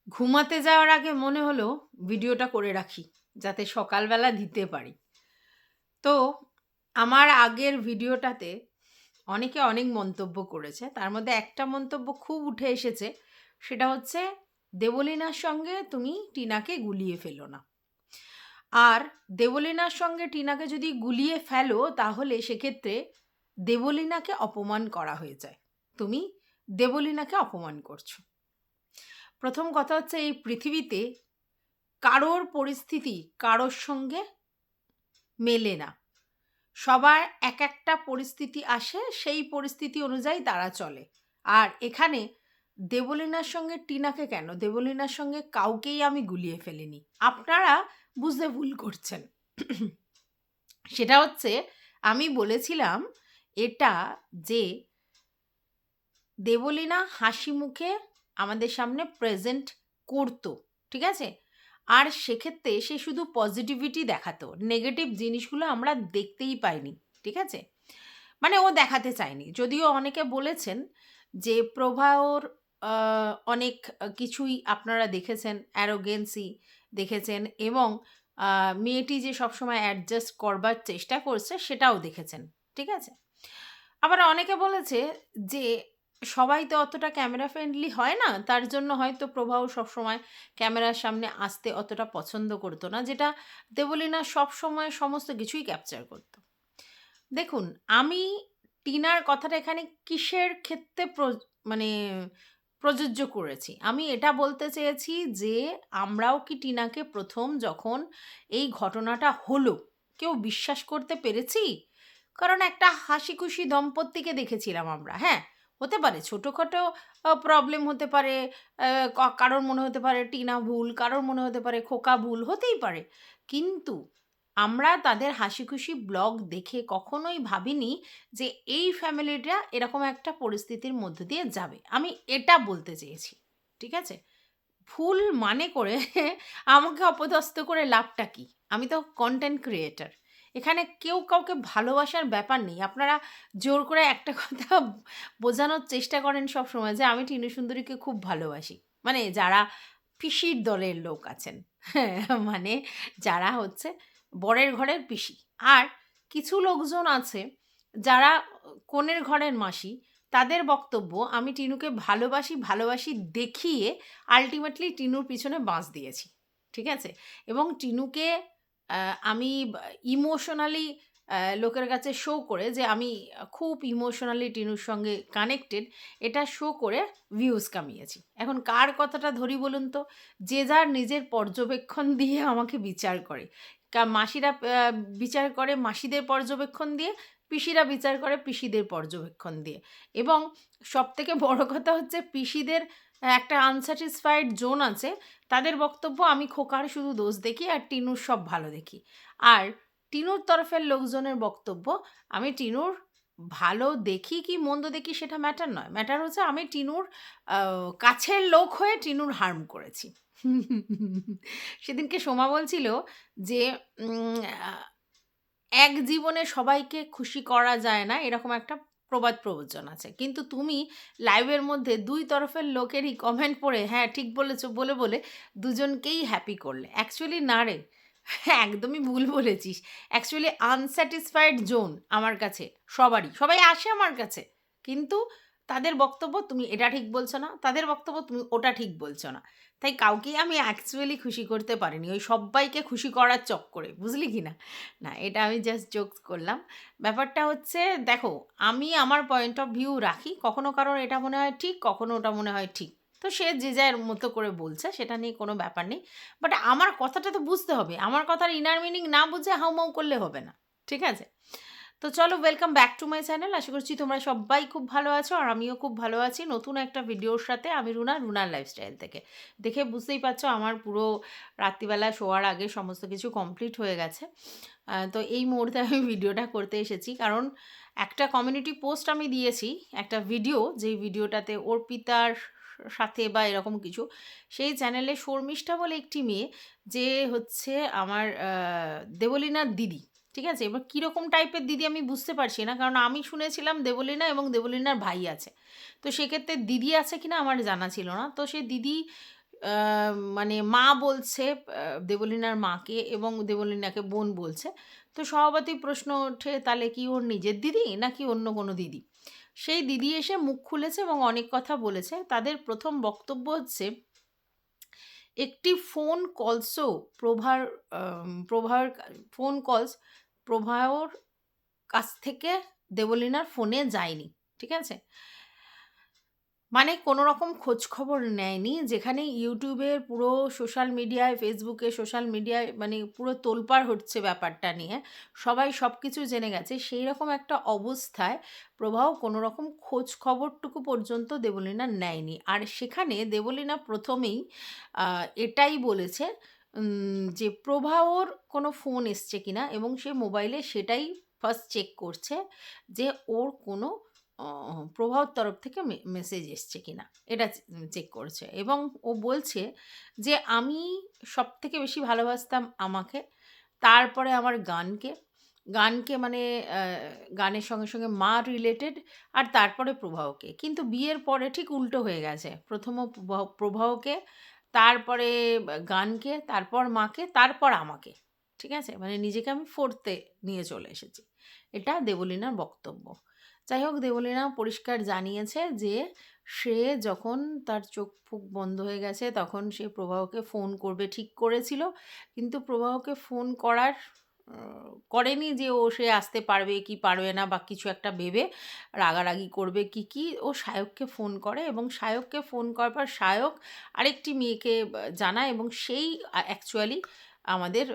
ঘুমাতে যাওয়ার আগে মনে হলো ভিডিওটা করে রাখি যাতে সকালবেলা দিতে পারি। তো আমার আগের ভিডিওটাতে অনেকে অনেক মন্তব্য করেছে। তার মধ্যে একটা মন্তব্য খুব উঠে এসেছে। সেটা হচ্ছে, "দেবলীনার সঙ্গে তুমি টিনাকে গুলিয়ে ফেলো না।" আর দেবলীনার সঙ্গে টিনাকে যদি গুলিয়ে ফেলো তাহলে সেক্ষেত্রে দেবলীনাকে অপমান করা হয়ে যায়। তুমি দেবলীনাকে অপমান করছো। প্রথম কথা হচ্ছে, এই পৃথিবীতে কারোর পরিস্থিতি কারোর সঙ্গে মেলে না। সবার এক একটা পরিস্থিতি আসে, সেই পরিস্থিতি অনুযায়ী তারা চলে। আর এখানে দেবলীনার সঙ্গে টিনাকে কেন, দেবলীনার সঙ্গে কাউকেই আমি গুলিয়ে ফেলিনি। আপনারা বুঝতে ভুল করছেন। সেটা হচ্ছে, আমি বলেছিলাম এটা যে দেবলীনা হাসি মুখে আমাদের সামনে প্রেজেন্ট করতো, ঠিক আছে? আর সেক্ষেত্রে সে শুধু পজিটিভিটি দেখাতো, নেগেটিভ জিনিসগুলো আমরা দেখতেই পাইনি, ঠিক আছে? মানে ও দেখাতে চায়নি। যদিও অনেকে বলেছেন যে প্রভাওর অনেক কিছুই আপনারা দেখেছেন, অ্যারোগেন্সি দেখেছেন এবং মেয়েটি যে সবসময় অ্যাডজাস্ট করবার চেষ্টা করছে সেটাও দেখেছেন, ঠিক আছে? আবার অনেকে বলেছে যে সবাই তো অতটা ক্যামেরা ফ্রেন্ডলি হয় না, তার জন্য হয়তো প্রভাও সবসময় ক্যামেরার সামনে আসতে অতটা পছন্দ করতো না, যেটা দেবলীনা সবসময় সমস্ত কিছুই ক্যাপচার করতো। দেখুন, আমি টিনার কথাটা এখানে কিসের ক্ষেত্রে মানে প্রযোজ্য করেছি? আমি এটা বলতে চেয়েছি যে আমরাও কি টিনাকে প্রথম যখন এই ঘটনাটা হলো, কেউ বিশ্বাস করতে পেরেছি? কারণ একটা হাসিখুশি দম্পতিকে দেখেছিলাম আমরা। হ্যাঁ, হতে পারে ছোটখাটো প্রবলেম হতে পারে, কারোর মনে হতে পারে টিনা ভুল, কারোর মনে হতে পারে খোকা ভুল, হতেই পারে। কিন্তু আমরা তাদের হাসিখুশি ব্লগ দেখে কখনোই ভাবিনি যে এই ফ্যামিলিটা এরকম একটা পরিস্থিতির মধ্য দিয়ে যাবে। আমি এটা বলতে চেয়েছি, ঠিক আছে? ভুল মানে করে আমাকে অপদস্থ করে লাভটা কি? আমি তো কনটেন্ট ক্রিয়েটর। এখানে কেউ কাউকে ভালোবাসার ব্যাপার নেই। আপনারা জোর করে একটা কথা বোঝানোর চেষ্টা করেন সবসময় যে আমি টিনু সুন্দরীকে খুব ভালোবাসি। মানে যারা পিসির দলের লোক আছেন। হ্যাঁ, মানে যারা হচ্ছে বরের ঘরের পিসি। আর কিছু লোকজন আছে যারা কনের ঘরের মাসি। তাদের বক্তব্য, আমি টিনুকে ভালোবাসি, ভালোবাসি দেখিয়ে আল্টিমেটলি টিনুর পিছনে বাঁশ দিয়েছি। ঠিক আছে? এবং টিনুকে আমি ইমোশনালি লোকের কাছে শো করে যে আমি খুব ইমোশনালি টিনুর সঙ্গে কানেক্টেড, এটা শো করে ভিউজ কামিয়েছি। এখন কার কথাটা ধরি বলুন তো? যে যার নিজের পর্যবেক্ষণ দিয়ে আমাকে বিচার করে। মাসিরা বিচার করে মাসিদের পর্যবেক্ষণ দিয়ে, পিসিরা বিচার করে পিসিদের পর্যবেক্ষণ দিয়ে। এবং সবথেকে বড় কথা হচ্ছে পিসিদের একটা আনস্যাটিসফাইড জোন আছে। তাদের বক্তব্য, আমি খোকার শুধু দোষ দেখি আর টিনুর সব ভালো দেখি। আর টিনুর তরফের লোকজনের বক্তব্য, আমি টিনুর ভালো দেখি কি মন্দ দেখি সেটা ম্যাটার নয়। ম্যাটার হচ্ছে আমি টিনুর কাছের লোক হয়ে টিনুর হার্ম করেছি। সেদিনকে সোমা বলছিল যে উম আ এক জীবনে সবাইকে খুশি করা যায় না, এরকম একটা প্রবাদ প্রবচন আছে। কিন্তু তুমি লাইভের মধ্যে ২ তরফের লোকেরই কমেন্ট পড়ে হ্যাঁ, ঠিক বলেছ বলে দুজনকেই হ্যাপি করলে। অ্যাকচুয়ালি না রে, একদমই ভুল বলেছিস। অ্যাকচুয়ালি আনস্যাটিসফাইড জোন আমার কাছে সবারই। সবাই আসে আমার কাছে। কিন্তু তাদের বক্তব্য, তুমি এটা ঠিক বলছ না। তাদের বক্তব্য, তুমি ওটা ঠিক বলছ না। তাই কাউকেই আমি অ্যাকচুয়ালি খুশি করতে পারিনি। ওই সব্বাইকে খুশি করার চক্করে। বুঝলি কি না? না, এটা আমি জাস্ট জোকস করলাম। ব্যাপারটা হচ্ছে, দেখো, আমি আমার পয়েন্ট অফ ভিউ রাখি। কখনো কারোর এটা মনে হয় ঠিক, কখনো ওটা মনে হয় ঠিক। তো সে যে যার মতো করে বলছে, সেটা নিয়ে কোনো ব্যাপার নেই। বাট আমার কথাটা তো বুঝতে হবে। আমার কথার ইনার মিনিং না বুঝে হাউমাউ করলে হবে না। ঠিক আছে? তো চলো, welcome back to my channel. আশা করছি তোমরা সবাই খুব ভালো আছো আর আমিও খুব ভালো আছি। নতুন একটা ভিডিওর সাথে আমি রুনা, রুনার লাইফস্টাইল থেকে। দেখে বুঝতেই পারছো আমার পুরো রাত্রিবেলা শোয়ার আগে সমস্ত কিছু কমপ্লিট হয়ে গেছে। তো এই মুহূর্তে আমি ভিডিওটা করতে এসেছি কারণ একটা কমিউনিটি পোস্ট আমি দিয়েছি, একটা ভিডিও, যেই ভিডিওটাতে অর্পিতার সাথে বা এরকম কিছু, সেই চ্যানেলে শর্মিষ্ঠা বলে একটি মেয়ে, যে হচ্ছে আমার দেবলীনার দিদি। ঠিক আছে? এবার কীরকম টাইপের দিদি আমি বুঝতে পারছি না, কারণ আমি শুনেছিলাম দেবলীনা এবং দেবলীনার ভাই আছে। তো সেক্ষেত্রে দিদি আছে কিনা আমার জানা ছিল না। তো সে দিদি মানে মা বলছে দেবলীনার মাকে এবং দেবলীনাকে বোন বলছে। তো স্বভাবতই প্রশ্ন ওঠে তাহলে কি ওর নিজের দিদি নাকি অন্য কোনো দিদি? সেই দিদি এসে মুখ খুলেছে এবং অনেক কথা বলেছে। তাদের প্রথম বক্তব্য হচ্ছে একটি ফোন কলসও প্রভার প্রভার ফোন কলস প্রভার কাছ থেকে দেবলীনার ফোনে যায়নি। ঠিক আছে? মানে কোনো রকম খোঁজখবর নেয়নি। যেখানে ইউটিউবের পুরো সোশ্যাল মিডিয়ায়, ফেসবুকে, সোশ্যাল মিডিয়ায় মানে পুরো তোলপাড় হচ্ছে ব্যাপারটা নিয়ে। সবাই সবকিছু জেনে গেছে। সেইরকম একটা অবস্থায় প্রভাও কোনো রকম খোঁজ খবরটুকু পর্যন্ত দেবলীনা নেয়নি। আর সেখানে দেবলীনা প্রথমেই এটাই বলেছে যে প্রভাওর কোনো ফোন এসছে কিনা এবং সে মোবাইলে সেটাই ফার্স্ট চেক করছে যে ওর কোনো প্রভাওর তরফ থেকে মেসেজ এসছে কিনা এটা চেক করছে এবং ও বলছে যে আমি সবথেকে বেশি ভালোবাসতাম আমাকে, তারপরে আমার গানকে, গানকে মানে গানের সঙ্গে সঙ্গে মা রিলেটেড, আর তারপরে প্রবাহকে। কিন্তু বিয়ের পরে ঠিক উল্টো হয়ে গেছে। প্রথমে প্রবাহকে, তারপরে গানকে, তারপর মাকে, তারপর আমাকে। ঠিক আছে? মানে নিজেকে আমি ফোর্থে নিয়ে চলে এসেছি। এটা দেবলীনার বক্তব্য। যাই হোক, দেবলীনা পরিষ্কার জানিয়েছে যে সে যখন তার চোখ ফুক বন্ধ হয়ে গেছে তখন সে প্রবাহকে ফোন করবে ঠিক করেছিল, কিন্তু প্রবাহকে ফোন করেনি যে ও সে আসতে পারবে কি পারবে না বা কিছু একটা ভেবে রাগারাগি করবে কি ও সায়ককে ফোন করে এবং সায়ককে ফোন করার পর সায়ক আরেকটি মেয়েকে জানায় এবং সেই অ্যাকচুয়ালি আমাদের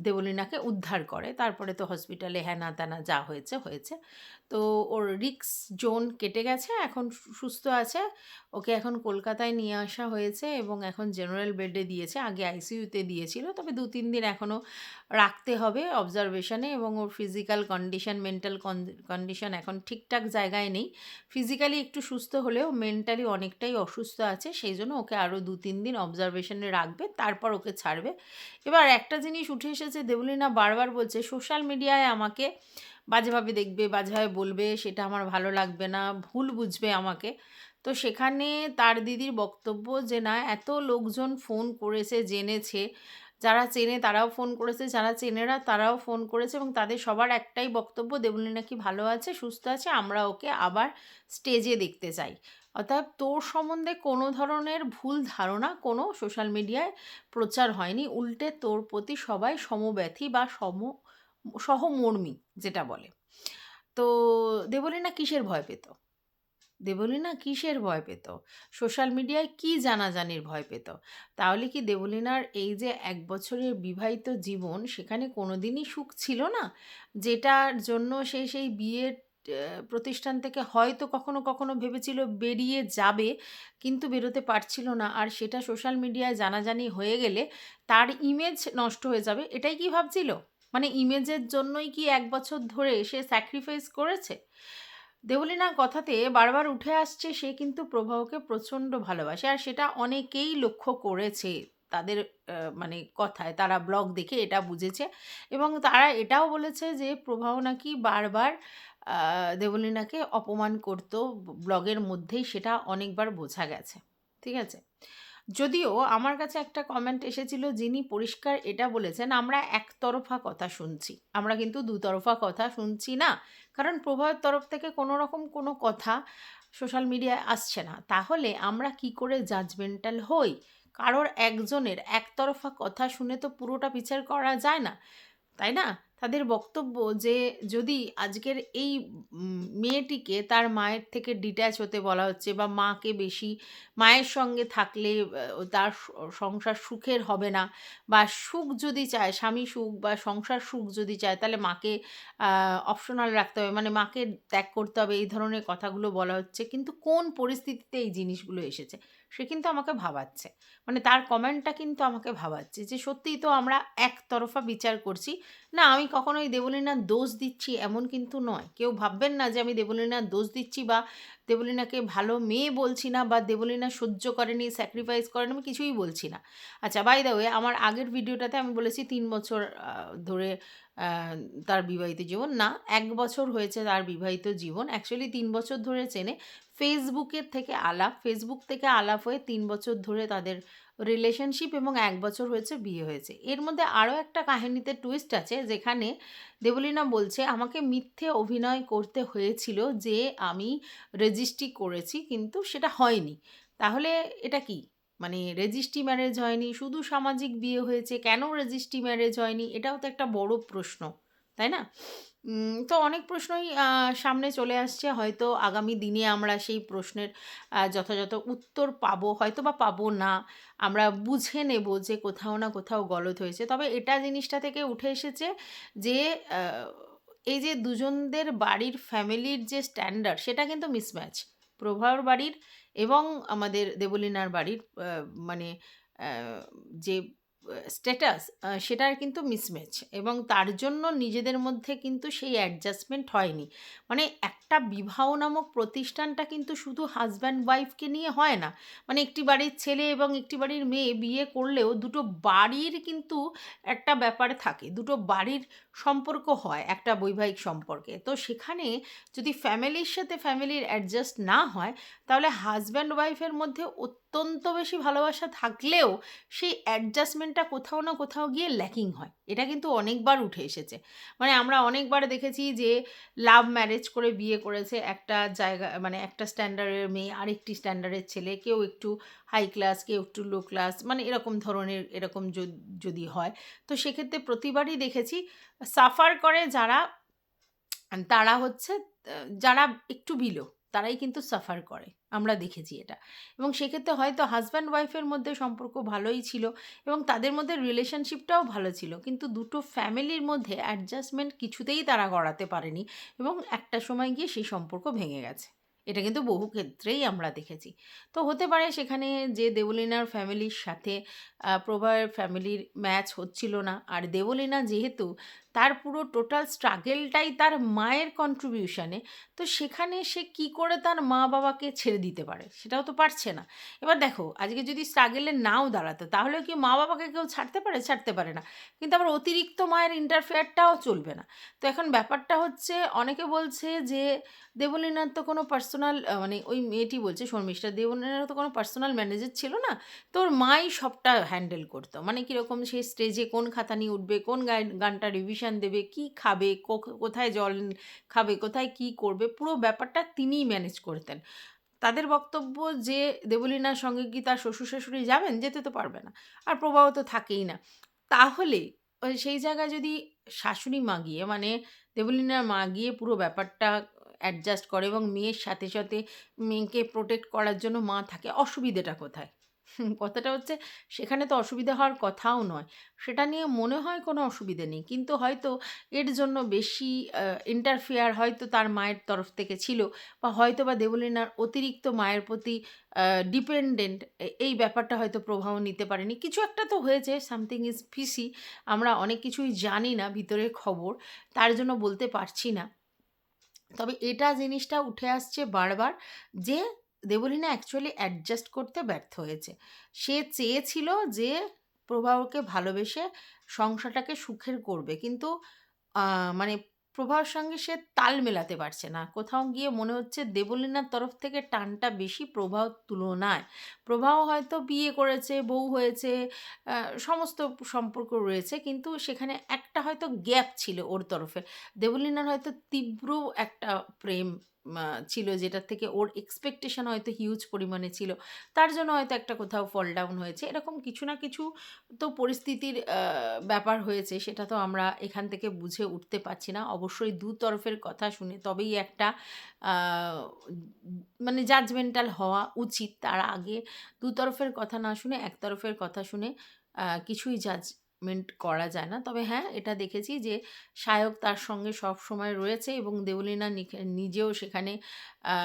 দেবলীনাকে উদ্ধার করে। তারপরে তো হসপিটালে হ্যানা ত্যানা যা হয়েছে হয়েছে। তো ওর রিস্ক জোন কেটে গেছে, এখন সুস্থ আছে। ওকে এখন কলকাতায় নিয়ে আসা হয়েছে এবং এখন জেনারেল বেডে দিয়েছে। আগে আইসিইউতে দিয়েছিল, তবে 2-3 দিন এখনও রাখতে হবে অবজারভেশনে এবং ওর ফিজিক্যাল কন্ডিশন, মেন্টাল কন্ডিশন এখন ঠিকঠাক জায়গায় নেই। ফিজিক্যালি একটু সুস্থ হলেও মেন্টালি অনেকটাই অসুস্থ আছে, সেই জন্য ওকে আরও 2-3 দিন অবজারভেশনে রাখবে, তারপর ওকে ছাড়বে। এবার একটা জিনিস উঠে এসেছে, দেবলীনা বারবার বলছে সোশ্যাল মিডিয়ায় আমাকে বাজেভাবে দেখবে, বাজেভাবে বলবে, সেটা আমার ভালো লাগবে না, ভুল বুঝবে আমাকে। তো সেখানে তার দিদির বক্তব্য যে না, এত লোকজন ফোন করেছে, জেনেছে, যারা চেনে তারাও ফোন করেছে, যারা চেনেরা তারাও ফোন করেছে এবং তাদের সবার একটাই বক্তব্য দেবলীনা নাকি ভালো আছে, সুস্থ আছে, আমরা ওকে আবার স্টেজে দেখতে চাই। অর্থাৎ তোর সম্বন্ধে কোনো ধরনের ভুল ধারণা কোনো সোশ্যাল মিডিয়ায় প্রচার হয়নি, উল্টে তোর প্রতি সবাই সমব্যথী বা সহমর্মী যেটা বলে। তো দেবলীনা কিসের ভয় পেত? দেবলীনা কিসের ভয় পেত? সোশ্যাল মিডিয়ায় কি জানাজানির ভয় পেত? তাহলে কি দেবলীনার এই যে ১ বছরের বিবাহিত জীবন, সেখানে কোনোদিনই সুখ ছিল না? যেটার জন্য সে সেই বিয়ের প্রতিষ্ঠান থেকে হয়তো কখনো কখনো ভেবেছিল বেরিয়ে যাবে, কিন্তু বেরোতে পারছিল না। আর সেটা সোশ্যাল মিডিয়ায় জানাজানি হয়ে গেলে তার ইমেজ নষ্ট হয়ে যাবে, এটাই কি ভাবছিল? মানে ইমেজের জন্যই কি ১ বছর ধরে সে স্যাক্রিফাইস করেছে? দেবলীনার কথাতে বারবার উঠে আসছে সে কিন্তু প্রবাহকে প্রচণ্ড ভালোবাসে, আর সেটা অনেকেই লক্ষ্য করেছে তাদের মানে কথায়, তারা ব্লগ দেখে এটা বুঝেছে এবং তারা এটাও বলেছে যে প্রবাহ নাকি বারবার দেবলীনাকে অপমান করতো ব্লগের মধ্যেই, সেটা অনেকবার বোঝা গেছে। ঠিক আছে? যদিও আমার কাছে একটা কমেন্ট এসেছিল যিনি পরিষ্কার এটা বলেছেন, আমরা একতরফা কথা শুনছি, আমরা কিন্তু দুতরফা কথা শুনছি না, কারণ প্রভাবের তরফ থেকে কোনো রকম কোনো কথা সোশ্যাল মিডিয়ায় আসছে না। তাহলে আমরা কি করে জাজমেন্টাল হই? কারোর একজনের একতরফা কথা শুনে তো পুরোটা বিচার করা যায় না, তাই না? তাদের বক্তব্য যে যদি আজকের এই মেয়েটিকে তার মায়ের থেকে ডিট্যাচ হতে বলা হচ্ছে বা মাকে বেশি, মায়ের সঙ্গে থাকলে তার সংসার সুখের হবে না, বা সুখ যদি চায়, স্বামী সুখ বা সংসার সুখ যদি চায়, তাহলে মাকে অপশনাল রাখতে হবে, মানে মাকে ত্যাগ করতে হবে, এই ধরনের কথাগুলো বলা হচ্ছে। কিন্তু কোন পরিস্থিতিতে এই জিনিসগুলো এসেছে সে কিন্তু আমাকে ভাবাচ্ছে। মানে তার কমেন্টটা কিন্তু আমাকে ভাবাচ্ছে যে সত্যিই তো আমরা একতরফা বিচার করছি। না, আমি কখনোই দেবলীনার দোষ দিচ্ছি এমন কিন্তু নয়। কেউ ভাববেন না যে আমি দেবলীনার দোষ দিচ্ছি বা দেবলীনাকে ভালো মেয়ে বলছি না, বা দেবলীনা সহ্য করেনি, স্যাক্রিফাইস করেনি, আমি কিছুই বলছি না। আচ্ছা, বাই দ্য ওয়ে, আমার আগের ভিডিওটাতে আমি বলেছি ৩ বছর ধরে আ তার বিবাহিত জীবন। না, ১ বছর হয়েছে তার বিবাহিত জীবন। অ্যাকচুয়ালি ৩ বছর ধরে চেনে। ফেসবুক থেকে আলাপ হয়ে ৩ বছর ধরে তাদের রিলেশনশিপ, এবং ১ বছর হয়েছে বিয়ে হয়েছে। এর মধ্যে আরও একটা কাহিনীতে টুইস্ট আছে, যেখানে দেবলীনা বলছে, "আমাকে মিথ্যে অভিনয় করতে হয়েছিল যে আমি রেজিস্ট্রি করেছি, কিন্তু সেটা হয়নি।" তাহলে এটা কি? মানে রেজিস্ট্রি ম্যারেজ হয়নি, শুধু সামাজিক বিয়ে হয়েছে। কেন রেজিস্ট্রি ম্যারেজ হয়নি? এটাও তো একটা বড় প্রশ্ন, তাই না? তো অনেক প্রশ্নই সামনে চলে আসছে। হয়তো আগামী দিনে আমরা সেই প্রশ্নের যথাযথ উত্তর পাবো, হয়তোবা পাবো না। আমরা বুঝে নেব যে কোথাও না কোথাও গলদ হয়েছে। তবে এটা জিনিসটা থেকে উঠে এসেছে যে আ এই যে দুজনদের বাড়ির ফ্যামিলির যে স্ট্যান্ডার্ড, সেটা কিন্তু মিসম্যাচ। প্রভার বাড়ির এবং আমাদের দেবলীনার বাড়ির মানে আ যে স্ট্যাটাস, সেটার কিন্তু মিসম্যাচ, এবং তার জন্য নিজেদের মধ্যে কিন্তু সেই অ্যাডজাস্টমেন্ট হয়নি। মানে একটা বিবাহ নামক প্রতিষ্ঠানটা কিন্তু শুধু হাসব্যান্ড ওয়াইফকে নিয়ে হয় না। মানে একটি বাড়ির ছেলে এবং একটি বাড়ির মেয়ে বিয়ে করলেও দুটো বাড়ির কিন্তু একটা ব্যাপার থাকে। দুটো বাড়ির সম্পর্ক হয় একটা বৈবাহিক সম্পর্কে। তো সেখানে যদি ফ্যামিলির সাথে ফ্যামিলির অ্যাডজাস্ট না হয়, তাহলে হাসব্যান্ড ওয়াইফের মধ্যে অত্যন্ত বেশি ভালোবাসা থাকলেও সেই অ্যাডজাস্টমেন্টটা কোথাও না কোথাও গিয়ে ল্যাকিং হয়। এটা কিন্তু অনেকবার উঠে এসেছে। মানে আমরা অনেকবার দেখেছি যে লাভ ম্যারেজ করে বিয়ে করেছে একটা জায়গা, মানে একটা স্ট্যান্ডার্ডের মেয়ে আরেকটি স্ট্যান্ডার্ডের ছেলে, কেউ একটু হাই ক্লাস, কেউ একটু লো ক্লাস, মানে এরকম ধরনের, এরকম যদি হয়, তো সেক্ষেত্রে প্রতিবারই দেখেছি সাফার করে যারা, তারা হচ্ছে যারা একটু বিলো, তারাই কিন্তু সাফার করে। আমরা দেখেছি এটা। এবং সেক্ষেত্রে হয়তো হাসব্যান্ড ওয়াইফের মধ্যে সম্পর্ক ভালোই ছিল, এবং তাদের মধ্যে রিলেশনশিপটাও ভালো ছিল। কিন্তু দুটো ফ্যামিলির মধ্যে অ্যাডজাস্টমেন্ট কিছুতেই তারা করাতে পারেনি, এবং একটা সময় গিয়ে সেই সম্পর্ক ভেঙে গেছে। এটা কিন্তু বহু ক্ষেত্রেই আমরা দেখেছি। তো হতে পারে সেখানে যে দেবলীনার ফ্যামিলির সাথে প্রভার ফ্যামিলির ম্যাচ হচ্ছিল না। আর দেবলীনা যেহেতু তার পুরো টোটাল স্ট্রাগেলটাই তার মায়ের কন্ট্রিবিউশনে, তো সেখানে সে কি করে তার মা-বাবাকে ছেড়ে দিতে পারে? সেটাও তো পারছে না। এবার দেখো, আজকে যদি স্ট্রাগেলে নাও দাঁড়াতো, তাহলেও কি মা-বাবাকে কেউ ছাড়তে পারে? ছাড়তে পারে না। কিন্তু আবার অতিরিক্ত মায়ের ইন্টারফেয়ারটাও চলবে না। তো এখন ব্যাপারটা হচ্ছে, অনেকে বলছে যে দেবলীনার তো কোনো পার্সোনাল, মানে ওই মেয়েটি বলছে, শর্মিষ্ঠা, দেবলীনার তো কোনো পার্সোনাল ম্যানেজার ছিল না। তো ওর মাই সবটা হ্যান্ডেল করতো। মানে কীরকম, সে স্টেজে কোন খাতা নিয়ে উঠবে, কোন গানটা রিভিশন দেবে, কি খাবে, কোথায় জল খাবে, কোথায় কি করবে, পুরো ব্যাপারটা তিনিই ম্যানেজ করতেন। তাদের বক্তব্য যে দেবলীনার সঙ্গে কি তার শ্বশুর-শাশুড়ি যাবেন? যেতে তো পারবে না। আর প্রবাহ তো থাকেই না। তাহলে সেই জায়গায় যদি শাশুড়ি মা গিয়ে, মানে দেবলীনার মা গিয়ে পুরো ব্যাপারটা অ্যাডজাস্ট করে, এবং মেয়ের সাথে, সাথে মেয়েকে প্রোটেক্ট করার জন্য মা থাকে, অসুবিধেটা কোথায়? কথাটা হচ্ছে, সেখানে তো অসুবিধা হওয়ার কথাও নয়। সেটা নিয়ে মনে হয় কোনো অসুবিধে নেই। কিন্তু হয়তো এর জন্য বেশি ইন্টারফেয়ার হয়তো তার মায়ের তরফ থেকে ছিল, বা হয়তোবা দেবলীনার অতিরিক্ত মায়ের প্রতি আ ডিপেন্ডেন্ট, এই ব্যাপারটা হয়তো প্রভাব নিতে পারেনি। কিছু একটা তো হয়েছে, সামথিং ইজ ফিশি। আমরা অনেক কিছুই জানি না ভিতরের খবর। তার জন্য বলতে পারছি না। তবে এটা জিনিসটা উঠে আসছে বারবার, যে দেবলীনা অ্যাকচুয়ালি অ্যাডজাস্ট করতে ব্যর্থ হয়েছে। সে চেয়েছিল যে প্রভাবকে ভালোবেসে সংসারটাকে সুখের করবে। কিন্তু মানে প্রভার সঙ্গে সে তাল মেলাতে পারছে না। কোথাও গিয়ে মনে হচ্ছে দেবলীনার তরফ থেকে টানটা বেশি প্রভার তুলনায়। প্রভাও হয়তো বিয়ে করেছে, বউ হয়েছে, আ সমস্ত সম্পর্ক রয়েছে। কিন্তু সেখানে একটা হয়তো গ্যাপ ছিল ওর তরফে। দেবলীনার হয়তো তীব্র একটা প্রেম আ ছিল, যেটার থেকে ওর এক্সপেকটেশন হয়তো হিউজ পরিমাণে ছিল। তার জন্য হয়তো একটা কোথাও ফল ডাউন হয়েছে। এরকম কিছু না কিছু তো পরিস্থিতির ব্যাপার হয়েছে, সেটা তো আমরা এখান থেকে বুঝে উঠতে পারছি না। অবশ্যই তরফের কথা শুনে তবেই একটা আ মানে জাজমেন্টাল হওয়া উচিত। তার আগে তরফের কথা না শুনে, এক তরফের কথা শুনে কিছুই কমেন্ট করা যায় না। তবে হ্যাঁ, এটা দেখেছি যে সায়ক তার সঙ্গে সবসময় রয়েছে এবং দেবলীনা নিজেও সেখানে আ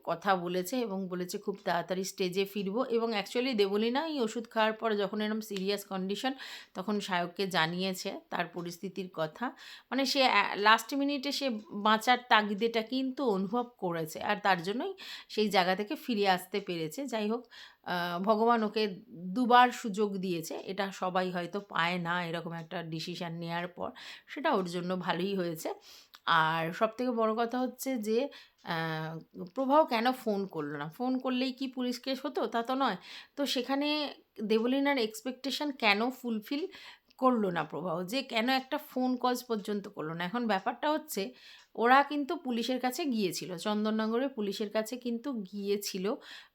কথা বলেছে এবং বলেছে খুব তাড়াতাড়ি স্টেজে ফিরবো এবং অ্যাকচুয়ালি দেবলীনা এই ওষুধ খাওয়ার পর যখন এরকম সিরিয়াস কন্ডিশন তখন সায়ককে জানিয়েছে তার পরিস্থিতির কথা। মানে সে লাস্ট মিনিটে সে বাঁচার তাগিদেটা কিন্তু অনুভব করেছে। আর তার জন্যই সেই জায়গা থেকে ফিরে আসতে পেরেছে। যাই হোক, ভগবান ওকে দুবার সুযোগ দিয়েছে। এটা সবাই হয়তো পায় না এরকম একটা ডিসিশন নেয়ার পর। সেটা ওর জন্য ভালোই হয়েছে। আর সবথেকে বড় কথা হচ্ছে যে অ্যা প্রভাও কেন ফোন করল না? ফোন করলেই কি পুলিশ কেস হতো? তা তো নয়। তো সেখানে দেবলীনার এক্সপেকটেশন কেন ফুলফিল করল না প্রভাও? যে কেন একটা ফোন কলস পর্যন্ত করল না? এখন ব্যাপারটা হচ্ছে ওরা কিন্তু পুলিশের কাছে গিয়েছিল। চন্দননগরে পুলিশের কাছে কিন্তু গিয়েছিল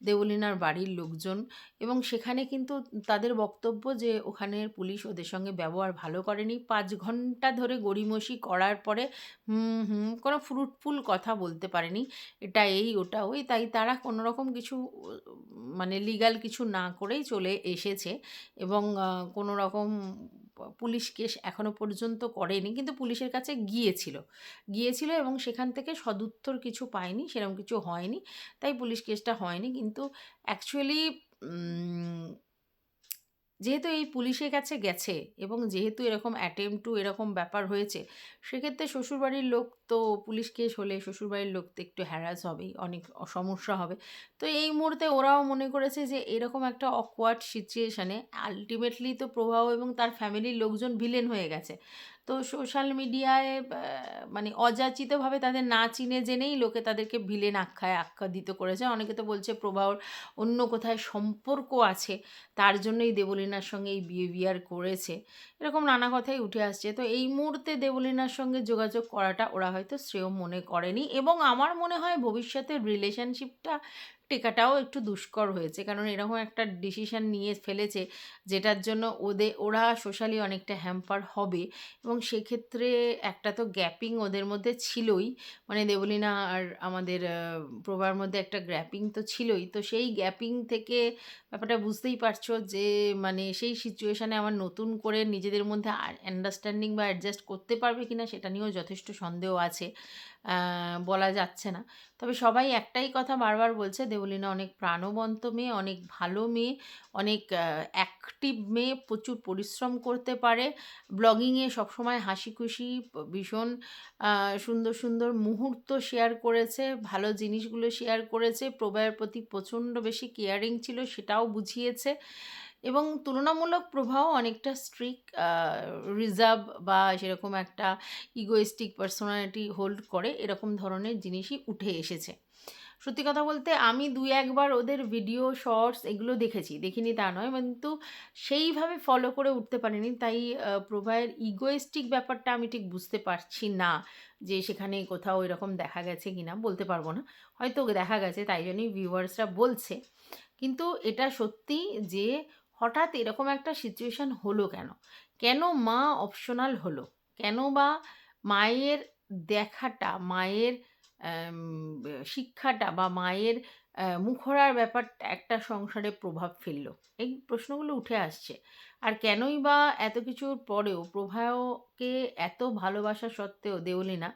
দেবলীনার বাড়ির লোকজন এবং সেখানে কিন্তু তাদের বক্তব্য যে ওখানের পুলিশ ওদের সঙ্গে ব্যবহার ভালো করেনি। ৫ ঘন্টা ধরে গড়িমসি করার পরে কোনো ফ্রুটফুল কথা বলতে পারেনি। এটা এই, ওটা ওই। তাই তারা কোনোরকম কিছু মানে লিগ্যাল কিছু না করেই চলে এসেছে এবং কোনোরকম পুলিশ কেস এখনো পর্যন্ত করেনি। কিন্তু পুলিশের কাছে গিয়েছিল এবং সেখান থেকে সদুত্তর কিছু পায়নি, সেরকম কিছু হয়নি। তাই পুলিশ কেসটা হয়নি। কিন্তু অ্যাকচুয়ালি উম যেহেতু এই পুলিশের কাছে গেছে এবং যেহেতু এরকম অ্যাটেম্প্ট টু এরকম ব্যাপার হয়েছে, সেক্ষেত্রে শ্বশুরবাড়ির লোক তো পুলিশ কেস হলে শ্বশুরবাড়ির লোক তো একটু হ্যারাস হবেই, অনেক সমস্যা হবে। তো এই মুহূর্তে ওরাও মনে করেছে যে এরকম একটা awkward সিচুয়েশনে আল্টিমেটলি তো প্রভাব এবং তার ফ্যামিলির লোকজন ভিলেন হয়ে গেছে। তো সোশ্যাল মিডিয়ায় মানে অযাচিতভাবে তাদের না চিনে জেনেই লোকে তাদেরকে ভিলেন আখ্যায়িত করেছে। অনেকে তো বলছে প্রভাবর অন্য কোথায় সম্পর্ক আছে। তার জন্যই দেবলীনার সঙ্গে এই বিহেভিয়ার করেছে। এরকম নানা কথাই উঠে আসছে। তো এই মুহূর্তে দেবলীনার সঙ্গে যোগাযোগ করাটা ওরা হয়তো শ্রেয় মনে করেনি এবং আমার মনে হয় ভবিষ্যতের রিলেশনশিপটা টেকাটাও একটু দুষ্কর হয়েছে। কারণ এরকম একটা ডিসিশন নিয়ে ফেলেছে যেটার জন্য ওরা সোশ্যালি অনেকটা হ্যাম্পার হবে এবং সেক্ষেত্রে একটা তো গ্যাপিং ওদের মধ্যে ছিলই। মানে দেবলীনা আর আমাদের প্রভার মধ্যে একটা গ্যাপিং তো ছিলই। তো সেই গ্যাপিং থেকে ব্যাপারটা বুঝতেই পারছো যে মানে সেই সিচুয়েশনে আবার নতুন করে নিজেদের মধ্যে আন্ডারস্ট্যান্ডিং বা অ্যাডজাস্ট করতে পারবে কিনা সেটা নিয়েও যথেষ্ট সন্দেহ আছে। বলা যাচ্ছে না। তবে সবাই একটাই কথা বারবার বলছে দেবলীনা অনেক প্রাণবন্ত মেয়ে, অনেক ভালো মেয়ে, অনেক অ্যাক্টিভ মেয়ে, প্রচুর পরিশ্রম করতে পারে। ব্লগিংয়ে সবসময় হাসিখুশি ভীষণ সুন্দর, সুন্দর মুহূর্ত শেয়ার করেছে, ভালো জিনিসগুলো শেয়ার করেছে, প্রভয়ের প্রতি প্রচণ্ড বেশি কেয়ারিং ছিল সেটাও বুঝিয়েছে এবং তুলনামূলক প্রভাও অনেকটা স্ট্রিক্ট, রিজার্ভ বা সেরকম একটা ইগোইস্টিক পার্সোনালিটি হোল্ড করে এরকম ধরনের জিনিসই উঠে এসেছে। সত্যি কথা বলতে আমি ২-১ বার ওদের ভিডিও শর্টস এগুলো দেখেছি। দেখিনি তা নয়। কিন্তু সেইভাবে ফলো করে উঠতে পারিনি। তাই প্রভায়ের ইগোইস্টিক ব্যাপারটা আমি ঠিক বুঝতে পারছি না যে সেখানে কোথাও এরকম দেখা গেছে কিনা বলতে পারব না। হয়তো দেখা গেছে তাই জন্যই ভিউয়ার্সরা বলছে। কিন্তু এটা সত্যি যে হঠাৎ এরকম একটা সিচুয়েশন হলো কেন? কেন মা অপশনাল হলো? কেন বা মায়ের দেখাটা, মায়ের অ্যাম শিক্ষাটা বা মায়ের মুখরার ব্যাপারটা একটা সংসারে প্রভাব ফেললো? এই প্রশ্নগুলো উঠে আসছে। আর কেনই বা এত কিছুর পরেও প্রভাকে এত ভালোবাসা সত্ত্বেও দেবলীনা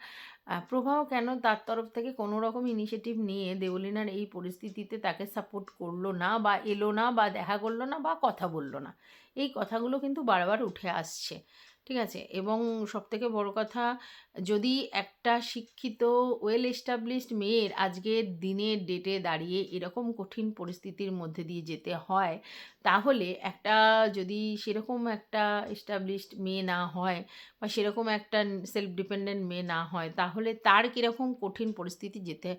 প্রভাও কেন তার তরফ থেকে কোনো রকম ইনিশিয়েটিভ নিয়ে দেবলীনার এই পরিস্থিতিতে তাকে সাপোর্ট করলো না বা এলো না বা দেখা করলো না বা কথা বলল না? এই কথাগুলো কিন্তু বারবার উঠে আসছে। ঠিক আছে? এবং সবথেকে বড় কথা, যদি একটা শিক্ষিত ওয়েল এস্টাবলিশড মেয়ের আজকের দিনের ডেটে দাঁড়িয়ে এরকম কঠিন পরিস্থিতির মধ্যে দিয়ে যেতে হয়, তাহলে একটা যদি সেরকম একটা এস্টাবলিশড মেয়ে না হয় বা সেরকম একটা সেলফ ডিপেন্ডেন্ট মেয়ে না হয়, তাহলে তার কীরকম কঠিন পরিস্থিতি যেতে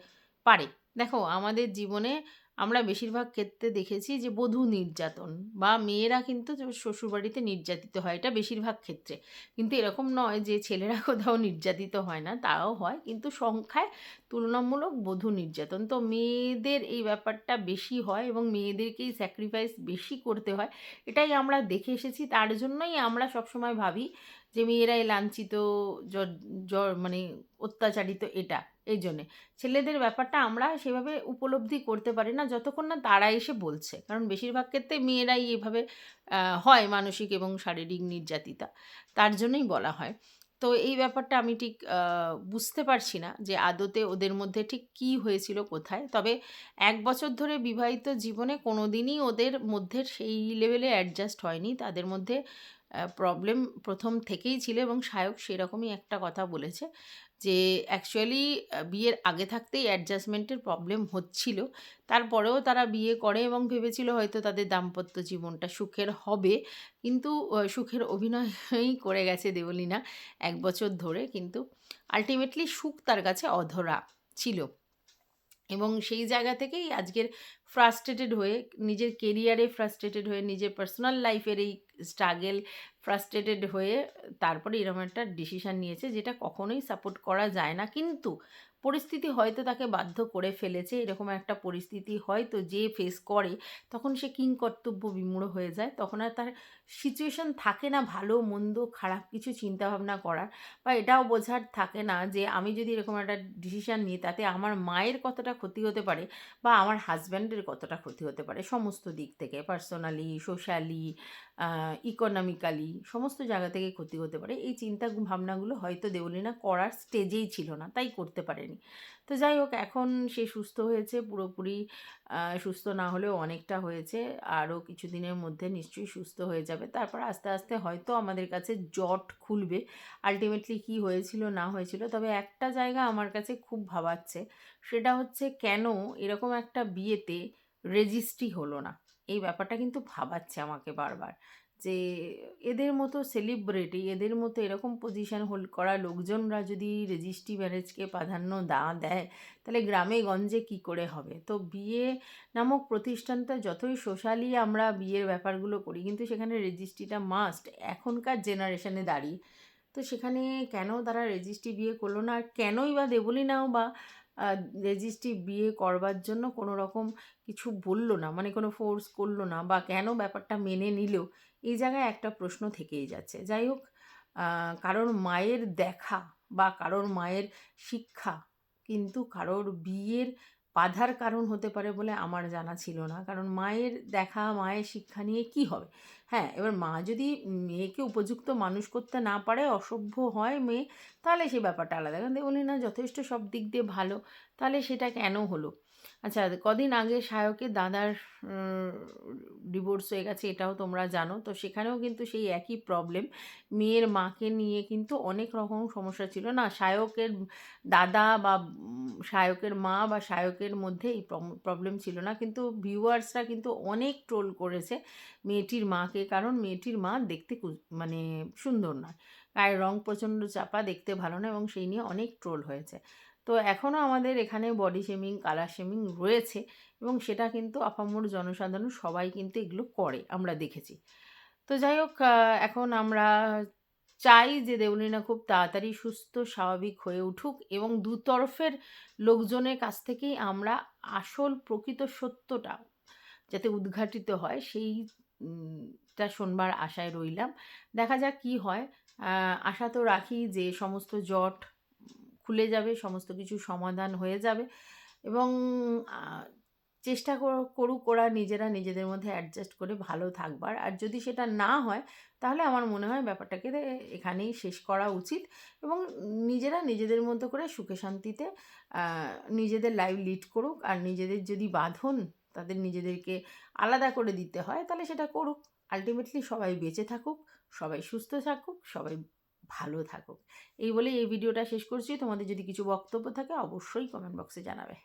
পারে? দেখো, আমাদের জীবনে আমরা বেশিরভাগ ক্ষেত্রে দেখেছি যে বধূ নির্যাতন বা মেয়েরা কিন্তু শ্বশুরবাড়িতে নির্যাতিত হয়, এটা বেশিরভাগ ক্ষেত্রে। কিন্তু এরকম নয় যে ছেলেরা কোথাও নির্যাতিত হয় না, তাও হয়, কিন্তু সংখ্যায় তুলনামূলক বধূ নির্যাতন। তো মেয়েদের এই ব্যাপারটা বেশি হয় এবং মেয়েদেরকেই স্যাক্রিফাইস বেশি করতে হয়। এটাই আমরা দেখে এসেছি, তার জন্যই আমরা সবসময় ভাবি যে মেয়েরাই লাঞ্ছিত, জ জ মানে অত্যাচারিত এটা। এই জন্যে ছেলেদের ব্যাপারটা আমরা সেভাবে উপলব্ধি করতে পারি না যতক্ষণ না তারা এসে বলছে, কারণ বেশিরভাগ ক্ষেত্রে মেয়েরাই এভাবে হয় মানসিক এবং শারীরিক নির্যাতিতা, তার জন্যই বলা হয়। তো এই ব্যাপারটা আমি ঠিক বুঝতে পারছি না যে আদতে ওদের মধ্যে ঠিক কী হয়েছিল কোথায়। তবে ১ বছর ধরে বিবাহিত জীবনে কোনো দিনই ওদের মধ্যে সেই লেভেলে অ্যাডজাস্ট হয়নি। তাদের মধ্যে প্রবলেম ১ম থেকেই ছিল এবং সায়ক সেরকমই একটা কথা বলেছে যে অ্যাকচুয়ালি বিয়ের আগে থাকতেই অ্যাডজাস্টমেন্টের প্রবলেম হচ্ছিল। তারপরেও তারা বিয়ে করে এবং ভেবেছিল হয়তো তাদের দাম্পত্য জীবনটা সুখের হবে। কিন্তু সুখের অভিনয়ই করে গেছে দেবলীনা ১ বছর ধরে। কিন্তু আল্টিমেটলি সুখ তার কাছে অধরা ছিল। এবং সেই জায়গা থেকেই আজকের ফ্রাস্ট্রেটেড হয়ে, নিজের কেরিয়ারে ফ্রাস্ট্রেটেড হয়ে, নিজের পার্সোনাল লাইফের এই স্ট্রাগল ফ্রাস্ট্রেটেড হয়ে তারপরে এরকম একটা ডিসিশান নিয়েছে, যেটা কখনোই সাপোর্ট করা যায় না। কিন্তু পরিস্থিতি হয়তো তাকে বাধ্য করে ফেলেছে। এরকম একটা পরিস্থিতি হয়তো যে ফেস করে তখন সে কিংকর্তব্য বিমূঢ় হয়ে যায়। তখন আর তার সিচুয়েশন থাকে না ভালো মন্দ খারাপ কিছু চিন্তাভাবনা করার, বা এটাও বোঝার থাকে না যে আমি যদি এরকম একটা ডিসিশান নিই তাতে আমার মায়ের কতটা ক্ষতি হতে পারে বা আমার হাজব্যান্ডের কতটা ক্ষতি হতে পারে সমস্ত দিক থেকে, পার্সোনালি, সোশ্যালি, ইকোনমিক্যালি সমস্ত জায়গা থেকে ক্ষতি হতে পারে। এই চিন্তা ভাবনাগুলো হয়তো দেবলীনা করার স্টেজেই ছিল না, তাই করতে পারেনি। তো যাই হোক, এখন সে সুস্থ হয়েছে পুরোপুরি, সুস্থ না হলেও অনেকটা হয়েছে। আরও কিছুদিনের মধ্যে নিশ্চয়ই সুস্থ হয়ে যাবে। তারপর আস্তে আস্তে হয়তো আমাদের কাছে জট খুলবে আল্টিমেটলি কী হয়েছিল না হয়েছিল। তবে একটা জায়গা আমার কাছে খুব ভাবাচ্ছে, সেটা হচ্ছে কেন এরকম একটা বিয়েতে রেজিস্ট্রি হলো না। এই ব্যাপারটা কিন্তু ভাবাচ্ছে আমাকে বারবার, যে এদের মতো সেলিব্রিটি, এদের মতো এরকম পজিশন হোল্ড করা লোকজনরা যদি রেজিস্ট্রি ম্যারেজকে প্রাধান্য দেয়, তাহলে গ্রামে গঞ্জে কী করে হবে? তো বিয়ে নামক প্রতিষ্ঠানটা যতই সোশ্যালি আমরা বিয়ের ব্যাপারগুলো করি, কিন্তু সেখানে রেজিস্ট্রিটা মাস্ট এখনকার জেনারেশনে দাঁড়িয়ে। তো সেখানে কেন তারা রেজিস্ট্রি বিয়ে করলো না? আর কেনই বা দেবলীনাও বা রেজিস্ট্রি বিয়ে করবার জন্য কোনো রকম কিছু বলল না, মানে কোনো ফোর্স করলো না, বা কেন ব্যাপারটা মেনে নিল? এই জায়গায় একটা প্রশ্ন থেকেই যাচ্ছে। যাই হোক, কারোর মায়ের দেখা বা কারোর মায়ের শিক্ষা কিন্তু কারোর বিয়ের বাধার কারণ হতে পারে বলে আমার জানা ছিল না। কারণ মায়ের দেখা, মায়ের শিক্ষা নিয়ে কী হবে? হ্যাঁ, এবার মা যদি মেয়েকে উপযুক্ত মানুষ করতে না পারে, অসভ্য হয় মেয়ে, তাহলে সে ব্যাপারটা আলাদা। কারণ বলি না যথেষ্ট সব দিক দিয়ে ভালো, তাহলে সেটা কেন হলো? আচ্ছা, কদিন আগে সায়কের দাদার ডিভোর্স হয়ে গেছে, এটাও তোমরা জানো। তো সেখানেও কিন্তু সেই একই প্রবলেম, মেয়ের মাকে নিয়ে কিন্তু অনেক রকম সমস্যা ছিল। না সায়কের দাদা বা সায়কের মা বা সায়কের মধ্যে এই প্রবলেম ছিল না, কিন্তু ভিউয়ার্সরা কিন্তু অনেক ট্রোল করেছে মেয়েটির মাকে, কারণ মেয়েটির মা দেখতে মানে সুন্দর নয়, গায়ের রং প্রচণ্ড চাপা, দেখতে ভালো না, এবং সেই নিয়ে অনেক ট্রোল হয়েছে। তো এখনও আমাদের এখানে বডি শেমিং, কালার শেমিং রয়েছে, এবং সেটা কিন্তু আপামর জনসাধারণ সবাই কিন্তু এগুলো করে, আমরা দেখেছি। তো যাই হোক, এখন আমরা চাই যে দেবলীনা খুব তাড়াতাড়ি সুস্থ স্বাভাবিক হয়ে উঠুক, এবং দুতরফের লোকজনের কাছ থেকেই আমরা আসল প্রকৃত সত্যটা যাতে উদ্ঘাটিত হয় সেইটা শোনবার আশায় রইলাম। দেখা যাক কী হয়। আশা তো রাখি যে সমস্ত জট খুলে যাবে, সমস্ত কিছু সমাধান হয়ে যাবে, এবং চেষ্টা করুক ওরা নিজেরা নিজেদের মধ্যে অ্যাডজাস্ট করে ভালো থাকবার। আর যদি সেটা না হয়, তাহলে আমার মনে হয় ব্যাপারটাকে এখানেই শেষ করা উচিত, এবং নিজেরা নিজেদের মতো করে সুখে শান্তিতে নিজেদের লাইফ লিড করুক। আর নিজেদের যদি বাঁধন তাদের নিজেদেরকে আলাদা করে দিতে হয়, তাহলে সেটা করুক। আলটিমেটলি সবাই বেঁচে থাকুক, সবাই সুস্থ থাকুক, সবাই ভালো থাকুক। এই বলেই এই ভিডিওটা শেষ করছি। তোমাদের যদি কিছু বক্তব্য থাকে অবশ্যই কমেন্ট বক্সে জানাবে।